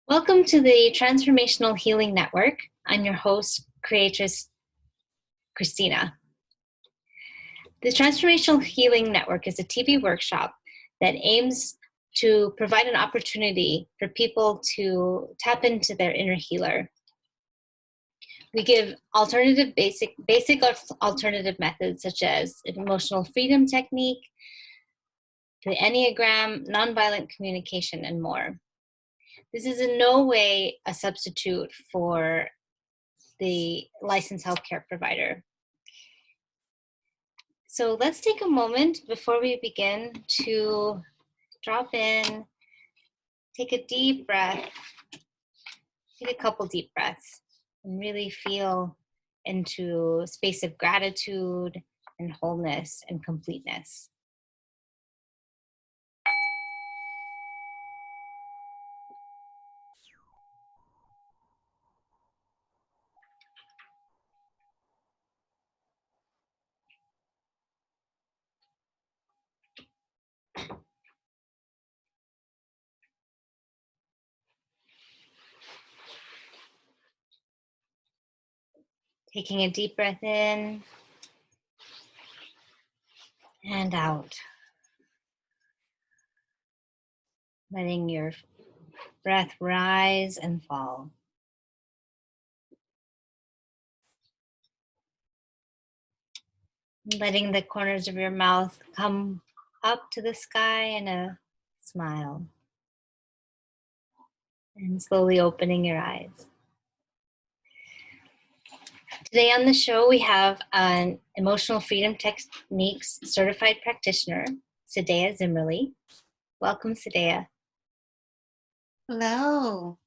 Welcome to the Transformational Healing Network. I'm your host, creatress Christina. The Transformational Healing Network is a TV workshop that aims to provide an opportunity for people to tap into their inner healer. We give alternative basic alternative methods such as emotional freedom technique, the Enneagram, nonviolent communication, and more. This is in no way a substitute for the licensed healthcare provider. So let's take a moment before we begin to drop in, take a deep breath, take a couple deep breaths, and really feel into a space of gratitude and wholeness and completeness. Taking a deep breath in and out. Letting your breath rise and fall. Letting the corners of your mouth come up to the sky in a smile. And slowly opening your eyes. Today on the show, we have an Emotional Freedom Techniques certified practitioner, Sadea Zimmerly. Welcome, Sadea. Hello.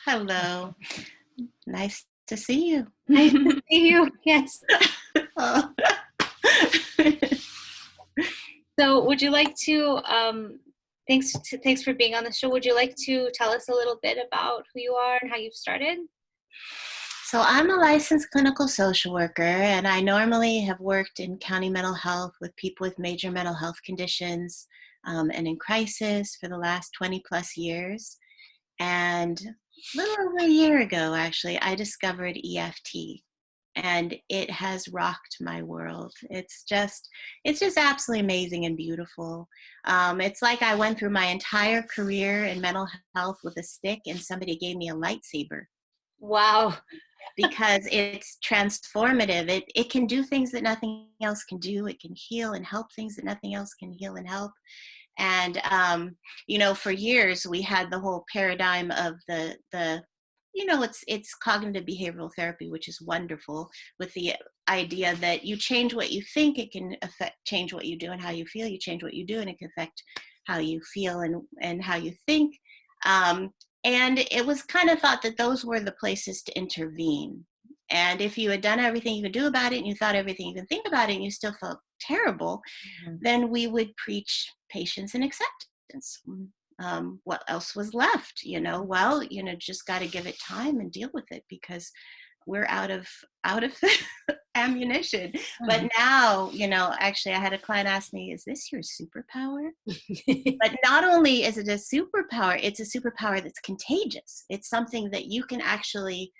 Hello. Nice to see you. Nice to see you. Yes. Oh. So would you like to, thanks for being on the show. Would you like to tell us a little bit about who you are and how you've started? So I'm a licensed clinical social worker, and I normally have worked in county mental health with people with major mental health conditions and in crisis for the last 20 plus years. And a little over a year ago, actually, I discovered EFT, and it has rocked my world. It's just absolutely amazing and beautiful. It's like I went through my entire career in mental health with a stick, and somebody gave me a lightsaber. Wow. Because it's transformative. It can do things that nothing else can do. It can heal and help things that nothing else can heal and help. And, for years we had the whole paradigm of it's cognitive behavioral therapy, which is wonderful, with the idea that you change what you think, it can change what you do and how you feel. You change what you do and it can affect how you feel and how you think. And it was kind of thought that those were the places to intervene. And if you had done everything you could do about it and you thought everything you could think about it and you still felt terrible, then we would preach patience and acceptance. What else was left? Just got to give it time and deal with it because we're out of ammunition. But now, actually I had a client ask me, is this your superpower? But not only is it a superpower, it's a superpower that's contagious. It's something that you can actually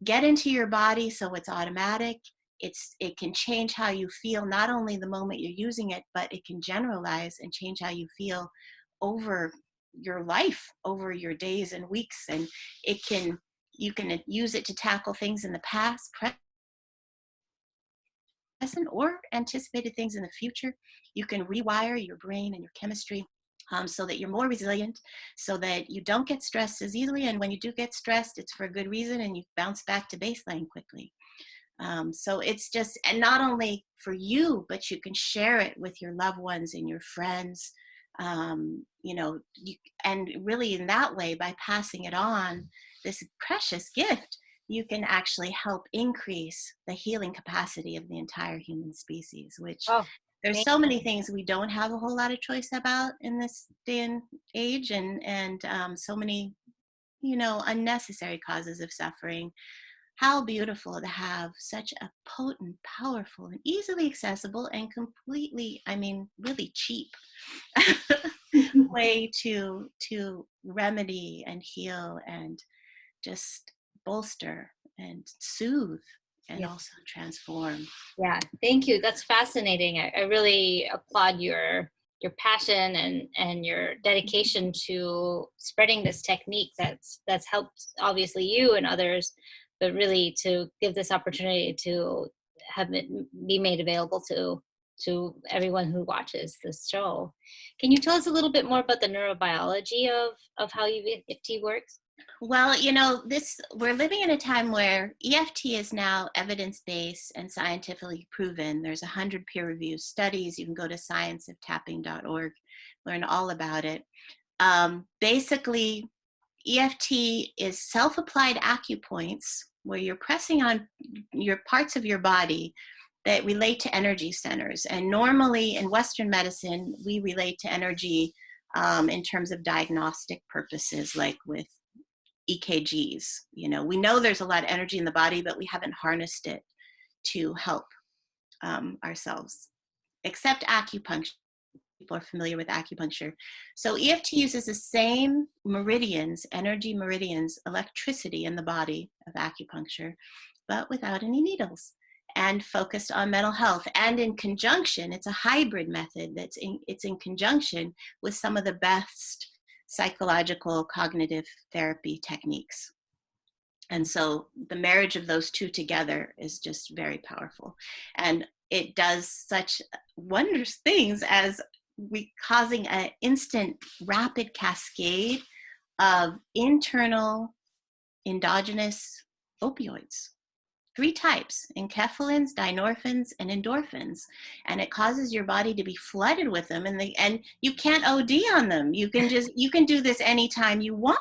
get into your body, so it's automatic. It can change how you feel, not only the moment you're using it, but it can generalize and change how you feel over your life, over your days and weeks. And you can use it to tackle things in the past, present, or anticipated things in the future. You can rewire your brain and your chemistry so that you're more resilient, so that you don't get stressed as easily. And when you do get stressed, it's for a good reason and you bounce back to baseline quickly. So it's just, and not only for you, but you can share it with your loved ones and your friends, and really in that way, by passing it on, this precious gift, you can actually help increase the healing capacity of the entire human species, which there's so many things we don't have a whole lot of choice about in this day and age, and so many, unnecessary causes of suffering. How beautiful to have such a potent, powerful, and easily accessible and completely, really cheap one way to remedy and heal and just bolster and soothe and Yeah. also transform. Yeah, thank you. That's fascinating. I really applaud your passion and your dedication to spreading this technique that's helped obviously you and others, but really to give this opportunity to have it be made available to everyone who watches this show. Can you tell us a little bit more about the neurobiology of how EFT works? Well, we're living in a time where EFT is now evidence-based and scientifically proven. There's 100 peer-reviewed studies. You can go to scienceoftapping.org, learn all about it. Basically, EFT is self-applied acupoints where you're pressing on your parts of your body that relate to energy centers. And normally in Western medicine, we relate to energy in terms of diagnostic purposes, like with EKGs. We know there's a lot of energy in the body, but we haven't harnessed it to help ourselves, except acupuncture. People are familiar with acupuncture. So EFT uses the same meridians, energy meridians, electricity in the body of acupuncture, but without any needles, and focused on mental health. And in conjunction, it's a hybrid method it's in conjunction with some of the best psychological cognitive therapy techniques. And so the marriage of those two together is just very powerful. And it does such wondrous things as causing an instant rapid cascade of internal endogenous opioids. 3 types: enkephalins, dynorphins, and endorphins. And it causes your body to be flooded with them, and you can't OD on them. You can do this anytime you want.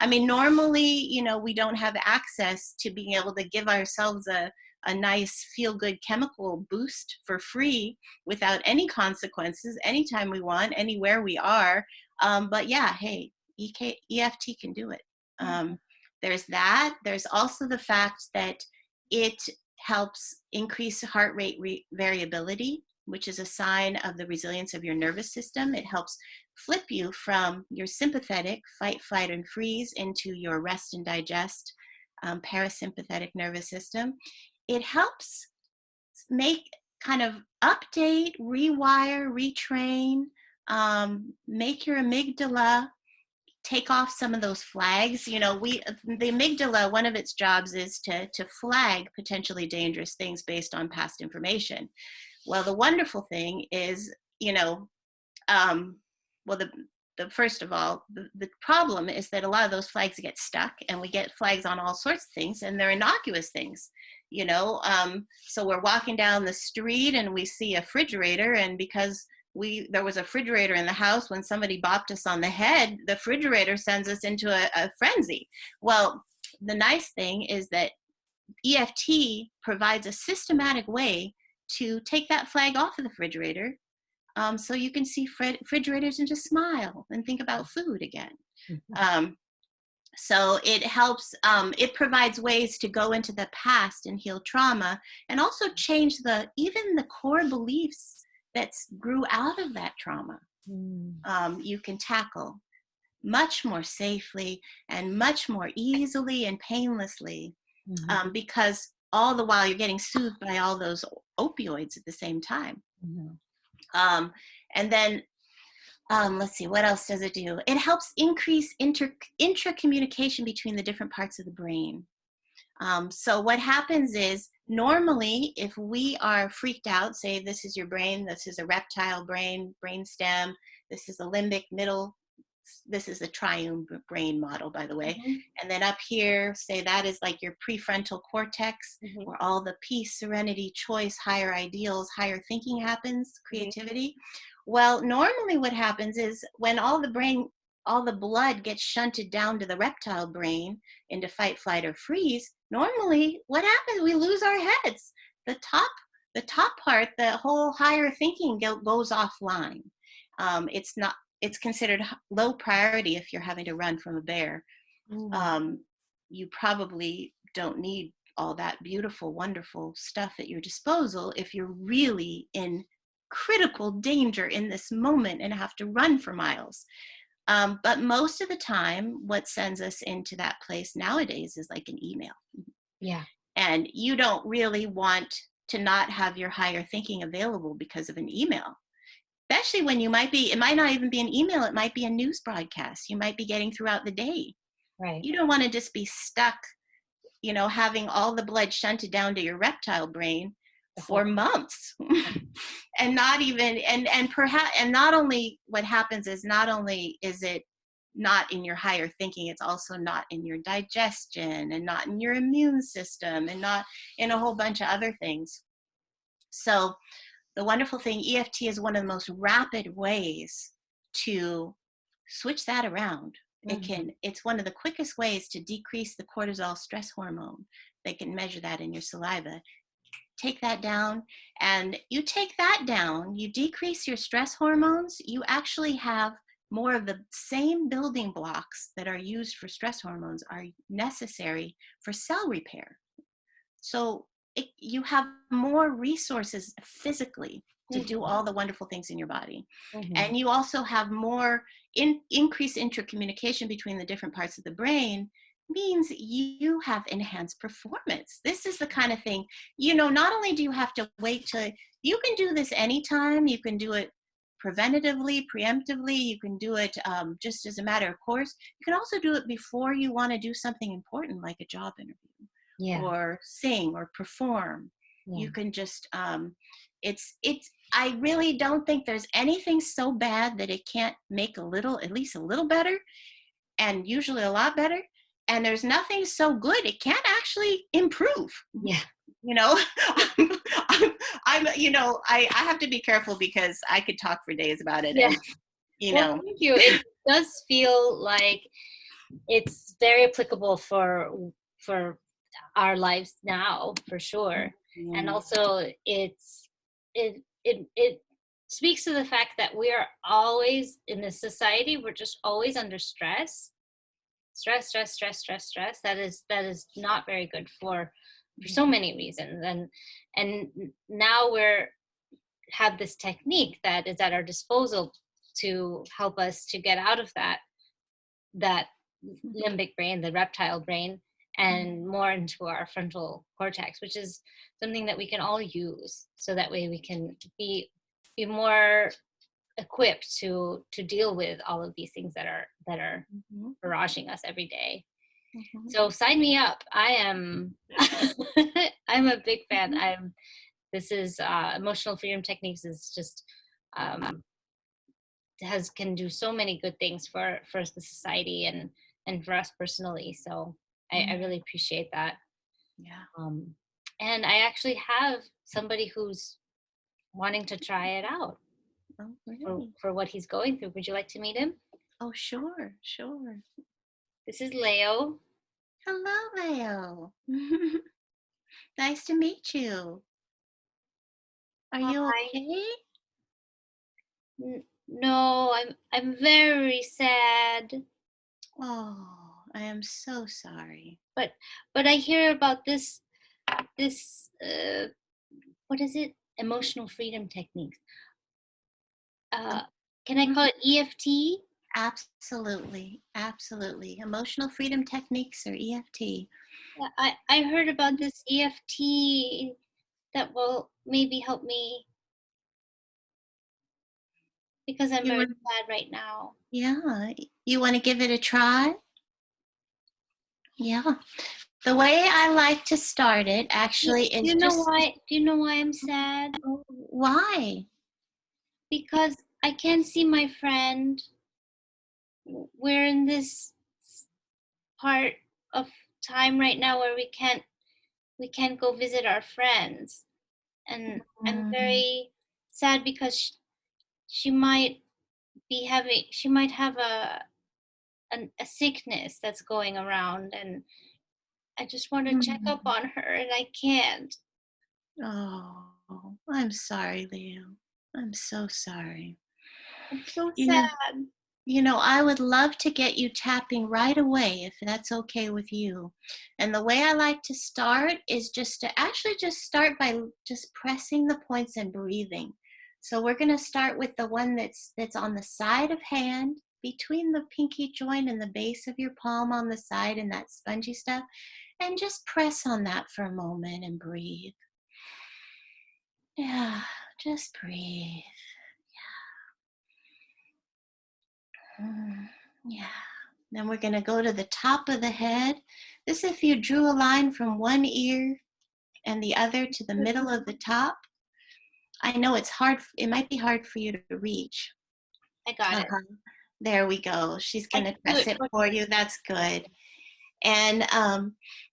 Normally, we don't have access to being able to give ourselves a nice feel-good chemical boost for free without any consequences, anytime we want, anywhere we are. But yeah, hey, EFT can do it. There's that. There's also the fact that it helps increase heart rate variability, which is a sign of the resilience of your nervous system. It helps flip you from your sympathetic fight, flight, and freeze into your rest and digest parasympathetic nervous system. It helps make kind of update, rewire, retrain, make your amygdala take off some of those flags. The amygdala, one of its jobs is to flag potentially dangerous things based on past information. Well, the wonderful thing is, first of all, the problem is that a lot of those flags get stuck, and we get flags on all sorts of things, and they're innocuous things. So we're walking down the street and we see a refrigerator, and because there was a refrigerator in the house, when somebody bopped us on the head, the refrigerator sends us into a frenzy. Well, the nice thing is that EFT provides a systematic way to take that flag off of the refrigerator, so you can see refrigerators and just smile and think about food again. So it helps, it provides ways to go into the past and heal trauma, and also change even the core beliefs that grew out of that trauma. You can tackle much more safely and much more easily and painlessly, because all the while you're getting soothed by all those opioids at the same time. And then let's see, what else does it do? It helps increase intra-communication between the different parts of the brain. So what happens is, normally, if we are freaked out, say this is your brain, this is a reptile brain, brainstem, this is the limbic middle, this is the triune brain model, by the way. And then up here, say that is like your prefrontal cortex, where all the peace, serenity, choice, higher ideals, higher thinking happens, creativity. Well, normally what happens is, when all the blood gets shunted down to the reptile brain into fight, flight, or freeze, normally what happens, we lose our heads. The top part, the whole higher thinking goes offline. It's considered low priority if you're having to run from a bear. You probably don't need all that beautiful, wonderful stuff at your disposal if you're really in critical danger in this moment and have to run for miles. But most of the time, what sends us into that place nowadays is like an email. Yeah. And you don't really want to not have your higher thinking available because of an email. Especially when it might not even be an email, it might be a news broadcast you might be getting throughout the day. Right. You don't want to just be stuck, having all the blood shunted down to your reptile brain for months. And not even, and perhaps, and not only what happens is, not only is it not in your higher thinking, it's also not in your digestion and not in your immune system and not in a whole bunch of other things. So the wonderful thing, EFT is one of the most rapid ways to switch that around. It's one of the quickest ways to decrease the cortisol stress hormone. They can measure that in your saliva. Take that down, and you take that down, you decrease your stress hormones, you actually have more of the same building blocks that are used for stress hormones are necessary for cell repair. So you have more resources physically to do all the wonderful things in your body. And you also have more increased intercommunication between the different parts of the brain, means you have enhanced performance. This is the kind of thing, not only do you have to wait till, you can do this anytime, you can do it preventatively, preemptively, you can do it just as a matter of course. You can also do it before you want to do something important like a job interview or sing or perform. You can just, I really don't think there's anything so bad that it can't make at least a little better, and usually a lot better. And there's nothing so good it can't actually improve. Yeah. I have to be careful because I could talk for days about it. Yeah. And, Well, thank you. It does feel like it's very applicable for our lives now, for sure. And also it speaks to the fact that we are always in this society, we're just always under stress. That is not very good for so many reasons. And now we're have this technique that is at our disposal to help us to get out of that limbic brain, the reptile brain, and more into our frontal cortex, which is something that we can all use, so that way we can be more equipped to deal with all of these things that are barraging us every day. So sign me up. I am I'm a big fan. This is emotional freedom techniques is just can do so many good things for the society and for us personally. So I really appreciate that. And I actually have somebody who's wanting to try it out. Oh, really? For what he's going through. Would you like to meet him? Oh, sure. This is Leo. Hello, Leo. Nice to meet you. Are you okay? No, I'm very sad. Oh, I am so sorry. But I hear about this what is it? Emotional freedom techniques. Can I call it EFT? Absolutely. Emotional freedom techniques, or EFT. Yeah, I heard about this EFT that will maybe help me, because I'm very sad right now. Yeah. You want to give it a try? Yeah. The way I like to start it actually is Do you know why I'm sad? Why? Because I can't see my friend. We're in this part of time right now where we can't go visit our friends, and I'm very sad because she might have a sickness that's going around, and I just want to check up on her, and I can't. Oh, I'm sorry, Leo. I'm so sorry. I'm so sad. I would love to get you tapping right away if that's okay with you. And the way I like to start is just to actually just start by just pressing the points and breathing. So we're going to start with the one that's on the side of hand, between the pinky joint and the base of your palm on the side, and that spongy stuff. And just press on that for a moment and breathe. Yeah, just breathe. Yeah. Then we're going to go to the top of the head. This, if you drew a line from one ear and the other to the middle of the top. I know it's hard. It might be hard for you to reach. I got it. There we go. She's going to press it for for you. That's good. And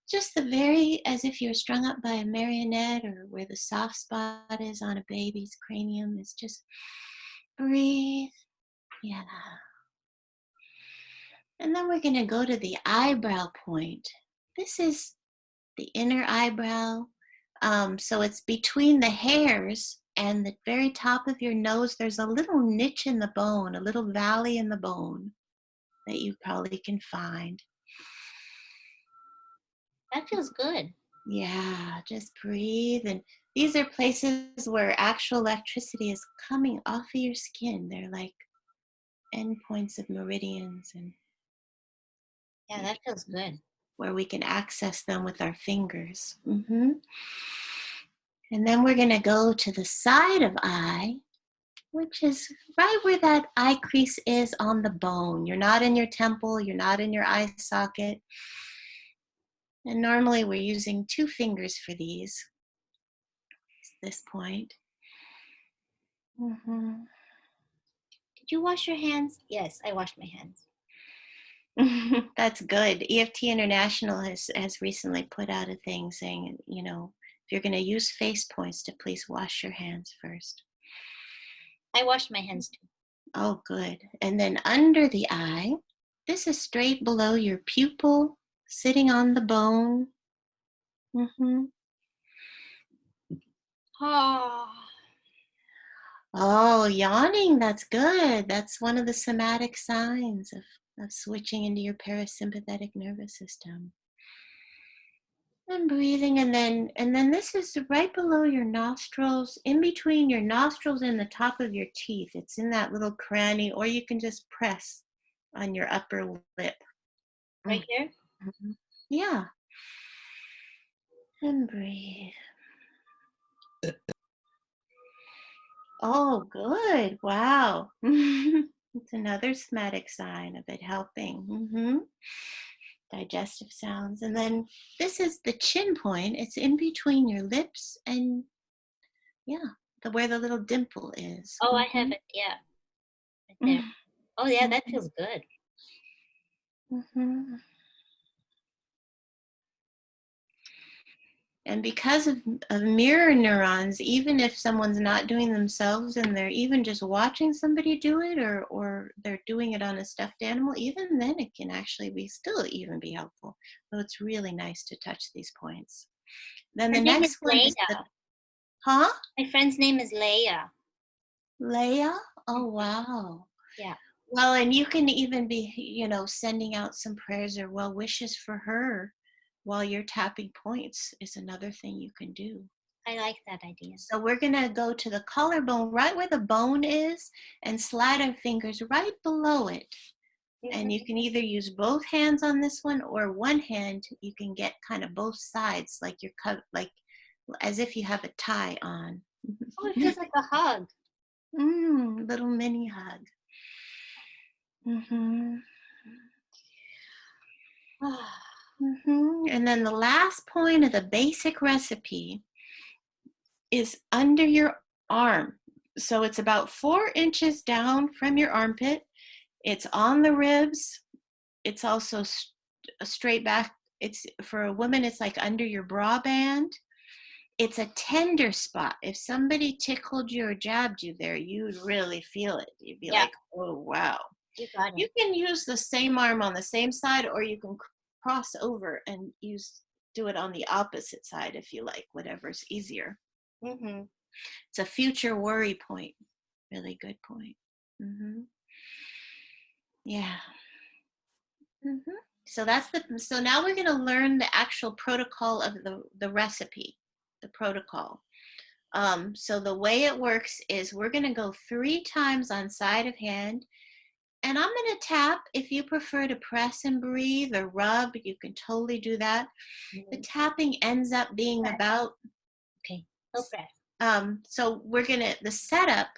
just as if you're strung up by a marionette, or where the soft spot is on a baby's cranium, is just breathe. Yeah. And then we're going to go to the eyebrow point. This is the inner eyebrow. So it's between the hairs and the very top of your nose. There's a little niche in the bone, a little valley in the bone that you probably can find. That feels good. Yeah, just breathe. And these are places where actual electricity is coming off of your skin. They're like endpoints of meridians, and Yeah, that feels good. where we can access them with our fingers. And then we're going to go to the side of eye, which is right where that eye crease is on the bone. You're not in your temple, you're not in your eye socket. And normally we're using 2 fingers for these at this point. Did you wash your hands? Yes, I washed my hands. That's good. EFT International has recently put out a thing saying, if you're going to use face points, to please wash your hands first. I washed my hands too. Oh, good. And then under the eye, this is straight below your pupil, sitting on the bone. Oh, yawning, that's good. That's one of the somatic signs of switching into your parasympathetic nervous system. And breathing, and then this is right below your nostrils, in between your nostrils and the top of your teeth. It's in that little cranny, or you can just press on your upper lip. Right here? Yeah. And breathe. Oh, good. Wow. It's another somatic sign of it helping. Digestive sounds. And then this is the chin point. It's in between your lips and, where the little dimple is. Oh, I have it. Yeah. Right there. Oh, yeah, that feels good. And because of mirror neurons, even if someone's not doing themselves and they're even just watching somebody do it, or they're doing it on a stuffed animal, even then it can actually be helpful. So it's really nice to touch these points. Then the next one is My friend's name is Leia. Leia? Oh, wow. Yeah. Well, and you can even be, sending out some prayers or well wishes for her while you're tapping points is another thing you can do. I like that idea. So we're going to go to the collarbone, right where the bone is, and slide our fingers right below it. And you can either use both hands on this one, or one hand, you can get kind of both sides, like you're like as if you have a tie on. Oh, it feels like a hug. Little mini hug. And then the last point of the basic recipe is under your arm. So it's about 4 inches down from your armpit. It's on the ribs. It's also straight back. It's for a woman, it's like under your bra band. It's a tender spot. If somebody tickled you or jabbed you there, you'd really feel it. You'd be like, oh, wow. You got it. You can use the same arm on the same side, or you can cross over and do it on the opposite side if you like, whatever's easier. It's a future worry point. Really good point. Yeah. So so now we're going to learn the actual protocol of the recipe, the protocol. So the way it works is we're going to go 3 times on side of hand, and I'm going to tap. If you prefer to press and breathe or rub, you can totally do that. The tapping ends up being about, Okay, no press. so the setup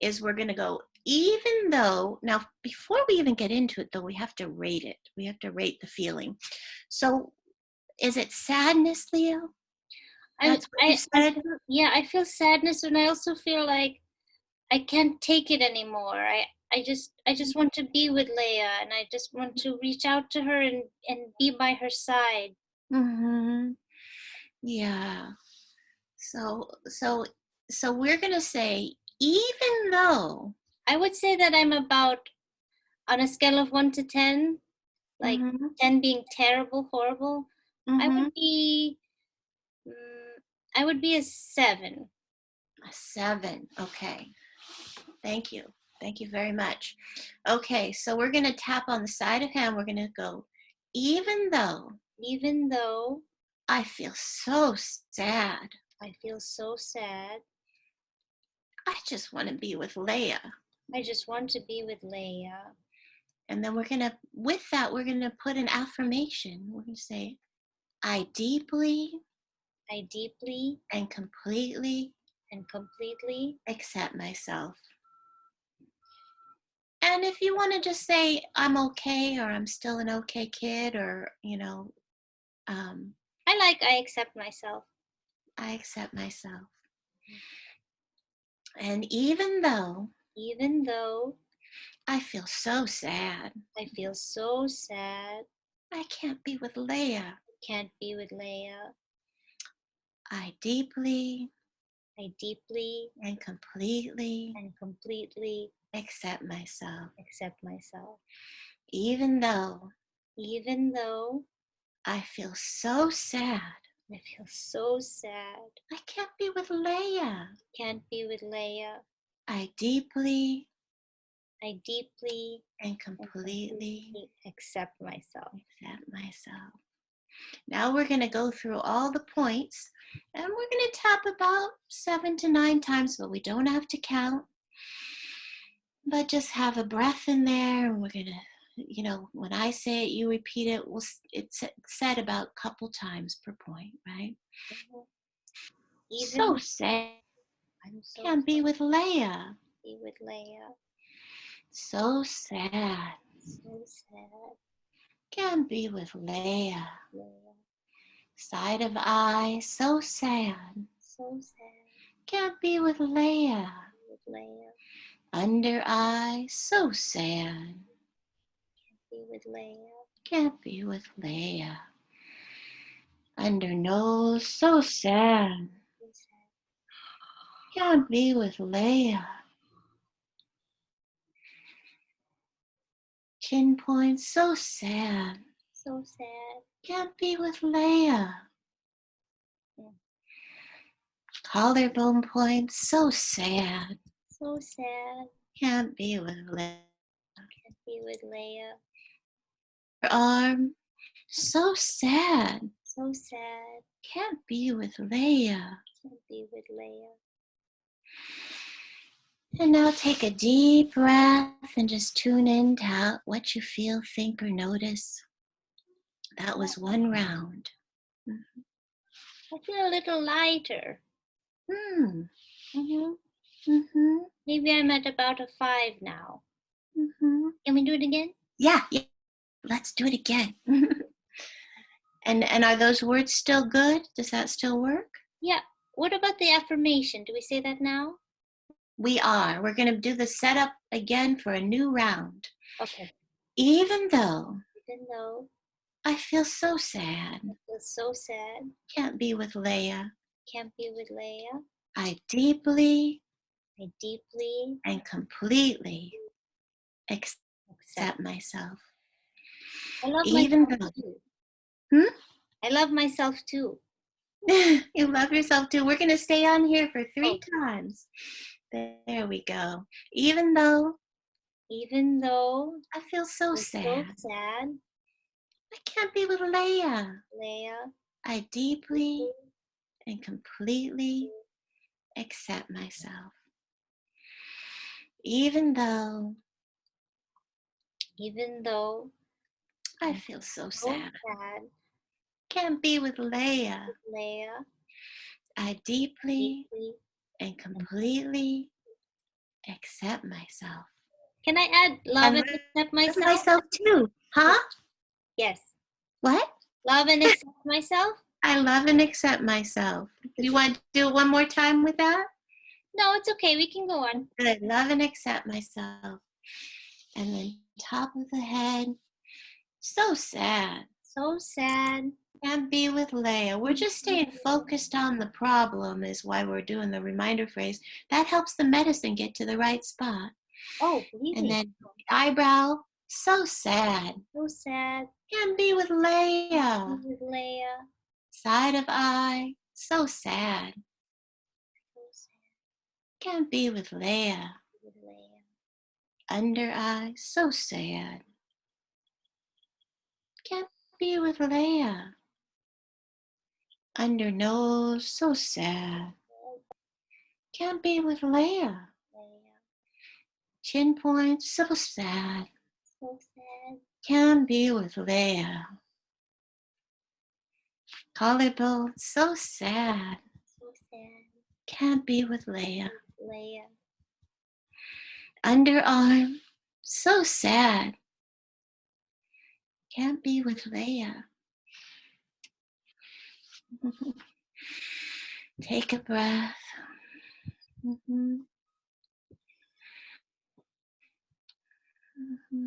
is we're going to go, even though, now before we even get into it though, we have to rate it. We have to rate the feeling. So is it sadness, Leo? That's what you said? I feel sadness, and I also feel like I can't take it anymore. I just want to be with Leia, and I just want to reach out to her and be by her side. Mm-hmm. Yeah. So we're gonna say, even though, I would say that I'm about, on a scale of 1 to 10, like 10 being terrible, horrible, I would be I would be a 7. A 7. Okay. Thank you. Thank you very much. Okay, so we're gonna tap on the side of hand. We're gonna go, even though I feel so sad, I feel so sad, I just want to be with Leia. I just want to be with Leia. And then with that, we're gonna put an affirmation. We're gonna say, I deeply and completely accept myself. And if you want to just say, I'm okay, or I'm still an okay kid, or, I accept myself. I accept myself. And even though I feel so sad, I feel so sad, I can't be with Leia, can't be with Leia, I deeply and completely accept myself. accept myself. Even though I feel so sad, I feel so sad, I can't be with Leia, can't be with Leia, I deeply and completely completely accept myself. accept myself. Now we're going to go through all the points, and we're going to tap about 7 to 9 times, but we don't have to count. But just have a breath in there, and we're going to, when I say it, you repeat it. It's said about a couple times per point, right? So sad. I'm so Can't be with Leia. be with Leia. So sad. So sad. Can't be with Leia. Leia. Side of eye. So sad. So sad. Can't be with Leia. With Leia. Under eye. So sad. Can't be with Leia. Can't be with Leia. Under nose. So sad. So sad. Can't be with Leia. Chin point. So sad. So sad. Can't be with Leia. Collarbone point. So sad. So sad. Can't be with Leia. Can't be with Leia. Arm. So sad. So sad. Can't be with Leia. Can't be with Leia. And now take a deep breath and just tune in to what you feel, think, or notice. That was 1 round. I feel a little lighter. Maybe I'm at about a 5 now. Can we do it again? Yeah. Let's do it again. And are those words still good? Does that still work? Yeah. What about the affirmation? Do we say that now? We are. We're going to do the setup again for a new round. Okay. Even though I feel so sad. I feel so sad. Can't be with Leia. Can't be with Leia. I deeply and completely accept myself. I love Even myself though. too. I love myself too. You love yourself too. We're going to stay on here for 3 times. There we go. Even though I feel so sad. I can't be with Leia. I deeply and completely accept myself. Even though I feel so so sad. sad, Can't be with Leia. Leia, I deeply deeply. and completely accept myself. Can I add love and accept Love myself? myself too. Huh? Yes. What? Love and accept myself? I love and accept myself. Do you want to do it one more time with that? No, it's okay. We can go on. Good. Love and accept myself. And then top of the head. So sad. So sad. Can't be with Leia. We're just staying focused on the problem is why we're doing the reminder phrase. That helps the medicine get to the right spot. Oh, believe And me. then eyebrow. So sad. So sad. Can't be with Leia. With Leia. Side of eye. So sad. So sad. Can't be with Leia. With Leia. Under eye. So sad. Can't be with Leia. Under nose. So sad. Can't be with Leia. Leia. Chin point. So sad. So sad. Can't be with Leia. Collarbone. So sad. So sad. Can't be with Leia. Leia. Underarm. So sad. Can't be with Leia. Take a breath. Mm-hmm. Mm-hmm.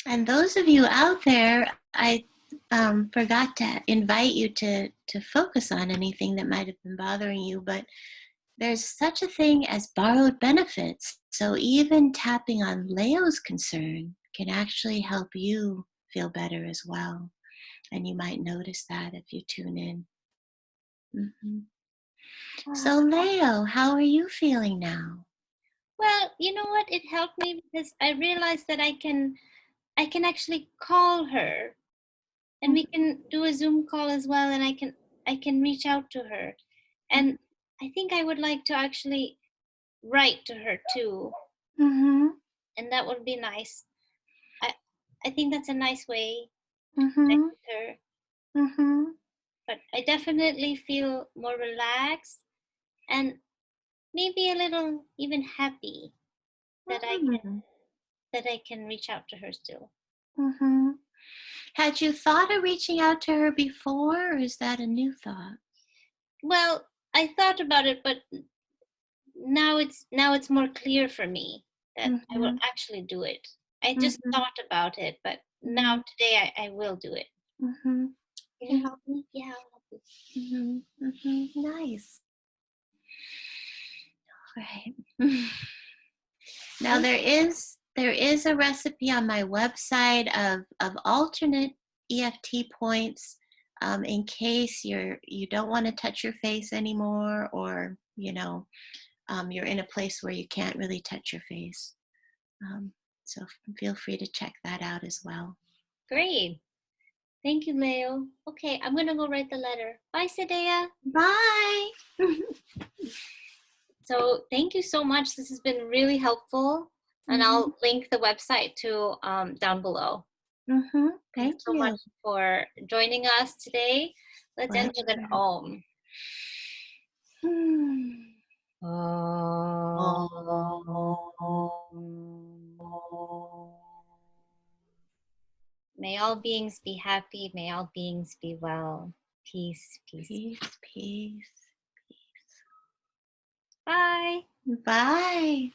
And those of you out there, I forgot to invite you to focus on anything that might have been bothering you, but there's such a thing as borrowed benefits. So even tapping on Leo's concern can actually help you feel better as well. And you might notice that if you tune in. Mm-hmm. So Leo, how are you feeling now? Well, you know what? It helped me because I realized that I can actually call her, and we can do a Zoom call as well, and I can reach out to her. And I think I would like to actually write to her too. Mm-hmm. And that would be nice. I think that's a nice way to Mm-hmm. connect with her. Mm-hmm. But I definitely feel more relaxed and maybe a little even happy that I can reach out to her still. Mm-hmm. Had you thought of reaching out to her before, or is that a new thought? Well, I thought about it, but now it's more clear for me that I will actually do it. I just thought about it, but now today I will do it. Mm-hmm. Can you help me? Yeah, I'll help you. Mm-hmm. Mm-hmm. Nice. All right. Now there is a recipe on my website of alternate EFT points in case you don't want to touch your face anymore, or you're in a place where you can't really touch your face. So feel free to check that out as well. Great. Thank you, Leo. Okay, I'm gonna go write the letter. Bye, Sadea. Bye. So thank you so much. This has been really helpful. And I'll link the website to down below. Mm-hmm. Thanks so much for joining us today. Let's end with an Om. May all beings be happy. May all beings be well. Peace, peace. Peace, peace, peace. Bye. Bye.